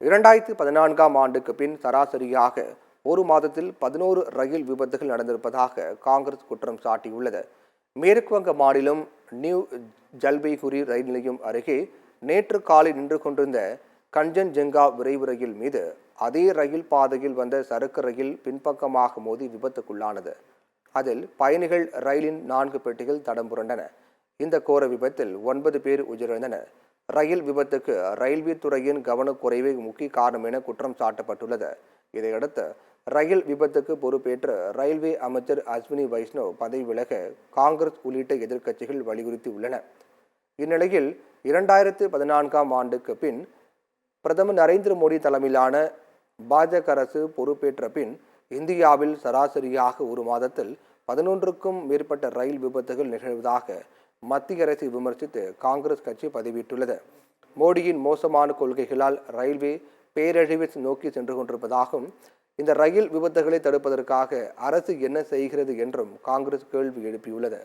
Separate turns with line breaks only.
2014ஆம் ஆண்டுக்கு பின் சராசரியாக ஒரு மாதத்தில் 11 ரயில் விபத்துகள் நடந்திருப்பதாக காங்கிரஸ் குற்றம் சாட்டியுள்ளது. மேற்கு வங்க மாநிலம் நியூ ஜல்பைகுரி ரயில் நிலையம் அருகே நேற்று காலை நின்று கொண்டிருந்த கஞ்சன்ஜங்கா விரைவு ரயில் மீது அதே ரயில் பாதையில் வந்த சரக்கு ரயில் பின்பக்கமாக மோதி விபத்துக்குள்ளானது. அதில் பயணிகள் ரயிலின் 4 பெட்டிகள் தடம் புரண்டன. இந்த கோர விபத்தில் 9 பேர் உயிரிழந்தனர். ரயில் விபத்துக்கு ரயில்வே துறையின் கவனக்குறைவே முக்கிய காரணம் என குற்றம் சாட்டப்பட்டுள்ளது. இதையடுத்து ரயில் விபத்துக்கு பொறுப்பேற்று ரயில்வே அமைச்சர் அஸ்வினி வைஷ்ணவ் பதவி விலக காங்கிரஸ் உள்ளிட்ட எதிர்க்கட்சிகள் வலியுறுத்தி உள்ளன. இந்நிலையில் 2014ஆம் ஆண்டுக்கு பின் பிரதமர் நரேந்திர மோடி தலைமையிலான பாஜக அரசு பொறுப்பேற்ற பின் இந்தியாவில் சராசரியாக ஒரு மாதத்தில் 11க்கும் மேற்பட்ட ரயில் விபத்துகள் நிகழ்வதாக மத்திய அரசை விமர்சித்து காங்கிரஸ் கட்சி பதிவிட்டுள்ளது. மோடியின் மோசமான கொள்கைகளால் ரயில்வே பேரழிவை நோக்கி சென்று கொண்டிருப்பதாகவும் இந்த ரயில் விபத்துகளை தடுப்பதற்காக அரசு என்ன செய்கிறது என்றும் காங்கிரஸ் கேள்வி எழுப்பியுள்ளது.